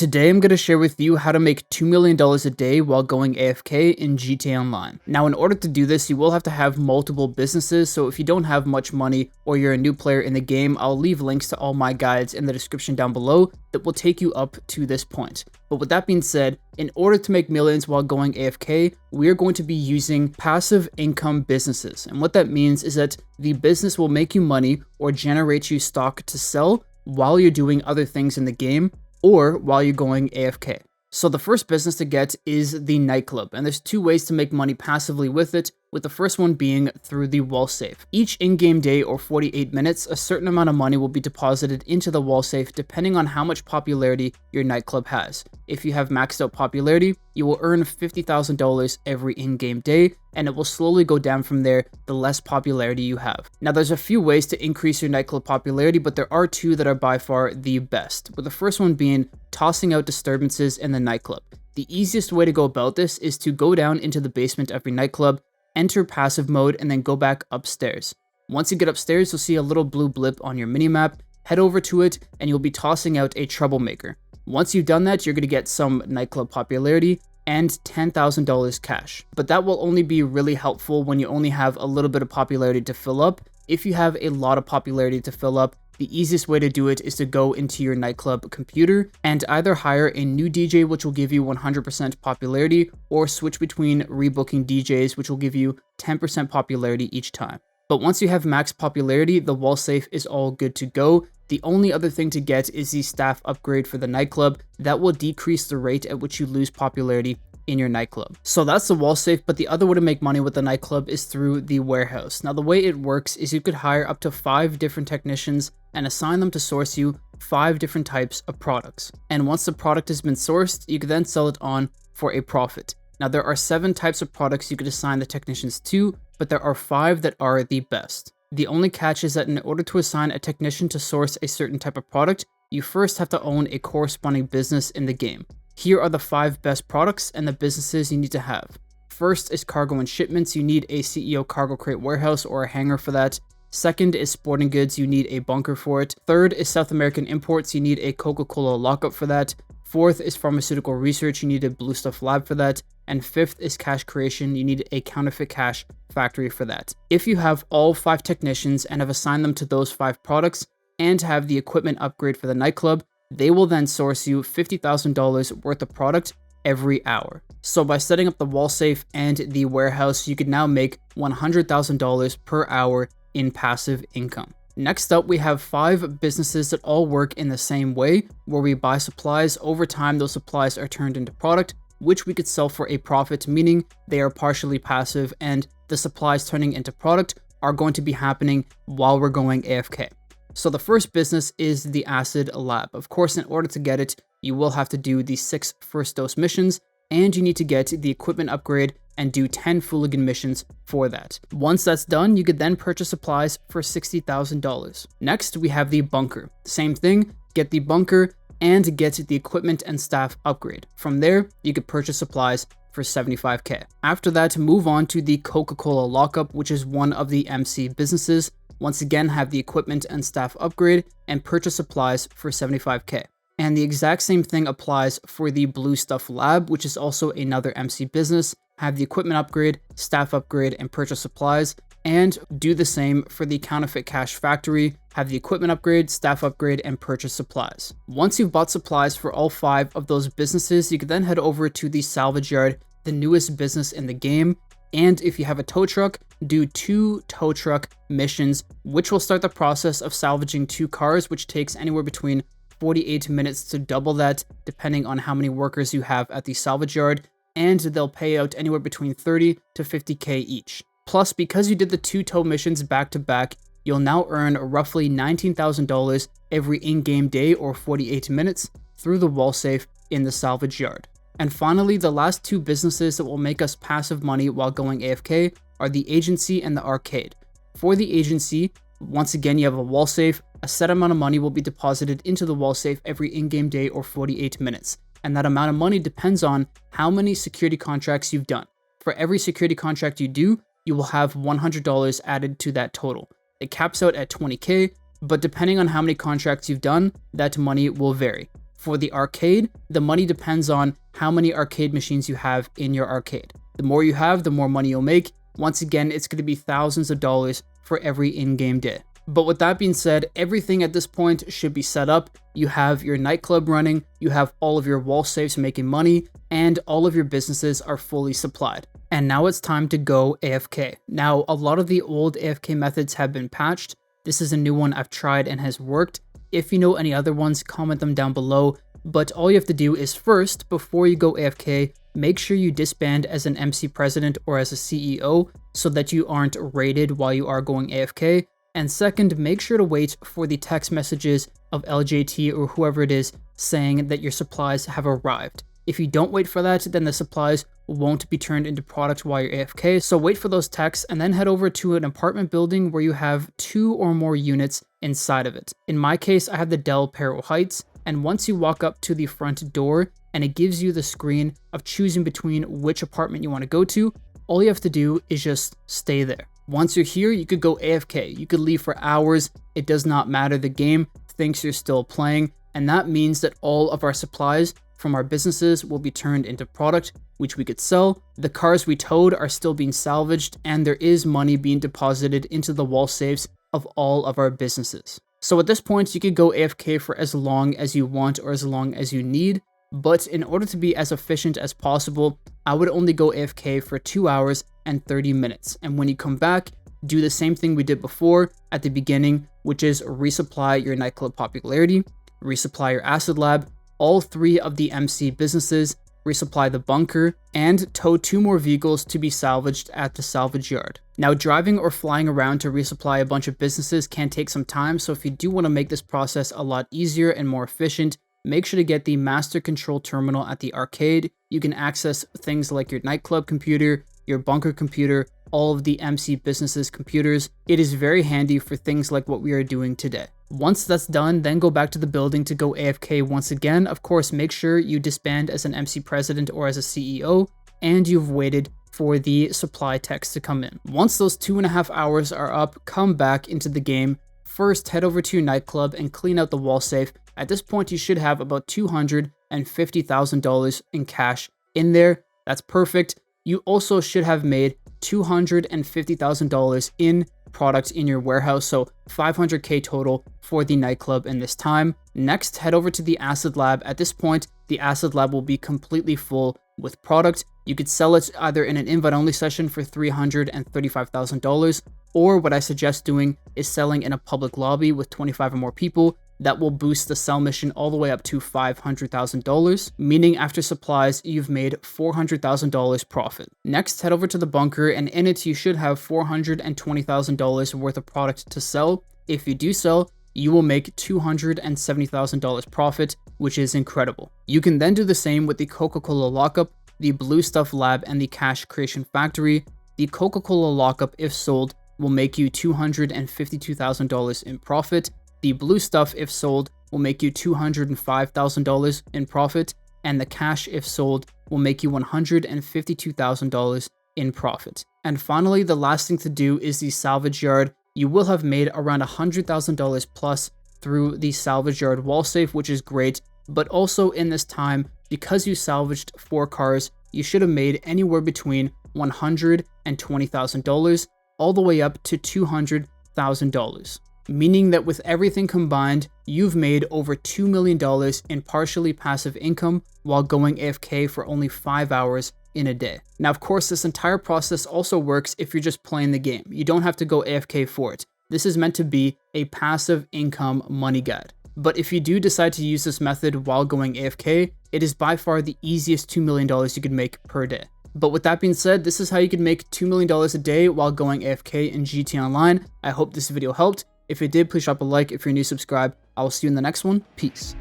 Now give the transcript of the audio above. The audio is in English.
Today I'm going to share with you how to make $2 million a day while going AFK in GTA Online. Now in order to do this, you will have to have multiple businesses, so if you don't have much money or you're a new player in the game, I'll leave links to all my guides in the description down below that will take you up to this point. But with that being said, in order to make millions while going AFK, we're going to be using passive income businesses. And what that means is that the business will make you money or generate you stock to sell while you're doing other things in the game, or while you're going AFK. So the first business to get is the nightclub, and there's two ways to make money passively with it, with the first one being through the wall safe. Each in-game day or 48 minutes, a certain amount of money will be deposited into the wall safe depending on how much popularity your nightclub has. If you have maxed out popularity, you will earn $50,000 every in-game day, and it will slowly go down from there the less popularity you have. Now there's a few ways to increase your nightclub popularity, but there are two that are by far the best, with the first one being tossing out disturbances in the nightclub. The easiest way to go about this is to go down into the basement of your nightclub, enter passive mode, and then go back upstairs. Once you get upstairs, you'll see a little blue blip on your minimap. Head over to it and you'll be tossing out a troublemaker. Once you've done that, you're going to get some nightclub popularity and $10,000 cash. But that will only be really helpful when you only have a little bit of popularity to fill up. If you have a lot of popularity to fill up, the easiest way to do it is to go into your nightclub computer and either hire a new DJ, which will give you 100% popularity, or switch between rebooking DJs, which will give you 10% popularity each time. But once you have max popularity, the wall safe is all good to go. The only other thing to get is the staff upgrade for the nightclub. That will decrease the rate at which you lose popularity in your nightclub. So that's the wall safe, but the other way to make money with the nightclub is through the warehouse. Now the way it works is you could hire up to 5 different technicians and assign them to source you 5 different types of products. And once the product has been sourced, you can then sell it on for a profit. Now there are 7 types of products you could assign the technicians to, but there are 5 that are the best. The only catch is that in order to assign a technician to source a certain type of product, you first have to own a corresponding business in the game. Here are the 5 best products and the businesses you need to have. First is cargo and shipments. You need a CEO cargo crate warehouse or a hangar for that. Second is sporting goods. You need a bunker for it. Third is South American imports. You need a Coca-Cola lockup for that. Fourth is pharmaceutical research. You need a blue stuff lab for that. And fifth is cash creation. You need a counterfeit cash factory for that. If you have all 5 technicians and have assigned them to those 5 products and have the equipment upgrade for the nightclub, they will then source you $50,000 worth of product every hour. So by setting up the wall safe and the warehouse, you could now make $100,000 per hour in passive income. Next up, we have 5 businesses that all work in the same way, where we buy supplies. Over time, those supplies are turned into product, which we could sell for a profit, meaning they are partially passive, and the supplies turning into product are going to be happening while we're going AFK. So the first business is the acid lab. Of course, in order to get it, you will have to do the 6 first dose missions, and you need to get the equipment upgrade and do 10 Fooligan missions for that. Once that's done, you could then purchase supplies for $60,000. Next, we have the bunker. Same thing, get the bunker and get the equipment and staff upgrade. From there, you could purchase supplies for $75K. After that, move on to the Coca-Cola lockup, which is one of the MC businesses. Once again, have the equipment and staff upgrade and purchase supplies for $75K. And the exact same thing applies for the Blue Stuff Lab, which is also another MC business. Have the equipment upgrade, staff upgrade, and purchase supplies. And do the same for the Counterfeit Cash Factory. Have the equipment upgrade, staff upgrade, and purchase supplies. Once you've bought supplies for all 5 of those businesses, you can then head over to the salvage yard, the newest business in the game. And if you have a tow truck, do 2 tow truck missions, which will start the process of salvaging 2 cars, which takes anywhere between 48 minutes to double that, depending on how many workers you have at the salvage yard, and they'll pay out anywhere between 30 to 50K each. Plus, because you did the 2 tow missions back to back, you'll now earn roughly $19,000 every in-game day or 48 minutes through the wall safe in the salvage yard. And finally, the last 2 businesses that will make us passive money while going AFK are the agency and the arcade. For the agency, once again, you have a wall safe. A set amount of money will be deposited into the wall safe every in-game day or 48 minutes. And that amount of money depends on how many security contracts you've done. For every security contract you do, you will have $100 added to that total. It caps out at 20K, but depending on how many contracts you've done, that money will vary. For the arcade, the money depends on how many arcade machines you have in your arcade. The more you have, the more money you'll make. Once again, it's going to be thousands of dollars for every in-game day. But with that being said, everything at this point should be set up. You have your nightclub running, you have all of your wall safes making money, and all of your businesses are fully supplied. And now it's time to go AFK. Now, a lot of the old AFK methods have been patched. This is a new one I've tried and has worked. If you know any other ones, comment them down below. But all you have to do is first, before you go AFK, make sure you disband as an MC president or as a CEO so that you aren't raided while you are going AFK. And second, make sure to wait for the text messages of LJT or whoever it is saying that your supplies have arrived. If you don't wait for that, then the supplies won't be turned into product while you're AFK. So wait for those texts and then head over to an apartment building where you have 2 or more units inside of it. In my case, I have the Del Perro Heights, and once you walk up to the front door and it gives you the screen of choosing between which apartment you want to go to, all you have to do is just stay there. Once you're here, you could go AFK. You could leave for hours. It does not matter. The game thinks you're still playing, and that means that all of our supplies from our businesses will be turned into product, which we could sell. The cars we towed are still being salvaged, and there is money being deposited into the wall safes of all of our businesses. So at this point, you could go AFK for as long as you want or as long as you need, but in order to be as efficient as possible, I would only go AFK for 2 hours and 30 minutes. And when you come back, do the same thing we did before at the beginning, which is resupply your nightclub popularity, resupply your acid lab, all 3 of the MC businesses, resupply the bunker, and tow 2 more vehicles to be salvaged at the salvage yard. Now, driving or flying around to resupply a bunch of businesses can take some time, so if you do want to make this process a lot easier and more efficient, make sure to get the master control terminal at the arcade. You can access things like your nightclub computer, your bunker computer, all of the MC businesses computers. It is very handy for things like what we are doing today. Once that's done, then go back to the building to go AFK once again. Of course, make sure you disband as an MC president or as a CEO, and you've waited for the supply text to come in. Once those 2.5 hours are up, come back into the game. First, head over to your nightclub and clean out the wall safe. At this point, you should have about $250,000 in cash in there. That's perfect. You also should have made $250,000 in product in your warehouse, so 500k total for the nightclub in this time. Next, head over to the acid lab. At this point, the acid lab will be completely full with product. You could sell it either in an invite-only session for $335,000, or what I suggest doing is selling in a public lobby with 25 or more people. That will boost the sell mission all the way up to $500,000, meaning after supplies, you've made $400,000 profit. Next, head over to the bunker, and in it, you should have $420,000 worth of product to sell. If you do sell, you will make $270,000 profit, which is incredible. You can then do the same with the Coca-Cola lockup, the Blue Stuff Lab, and the Cash Creation Factory. The Coca-Cola lockup, if sold, will make you $252,000 in profit. The blue stuff, if sold, will make you $205,000 in profit, and the cash, if sold, will make you $152,000 in profit. And finally, the last thing to do is the salvage yard. You will have made around $100,000 plus through the salvage yard wall safe, which is great, but also in this time, because you salvaged 4 cars, you should have made anywhere between $120,000 all the way up to $200,000. Meaning that with everything combined, you've made over $2 million in partially passive income while going AFK for only 5 hours in a day. Now, of course, this entire process also works if you're just playing the game. You don't have to go AFK for it. This is meant to be a passive income money guide. But if you do decide to use this method while going AFK, it is by far the easiest $2 million you could make per day. But with that being said, this is how you can make $2 million a day while going AFK in GTA Online. I hope this video helped. If it did, please drop a like. If you're new, subscribe. I will see you in the next one. Peace.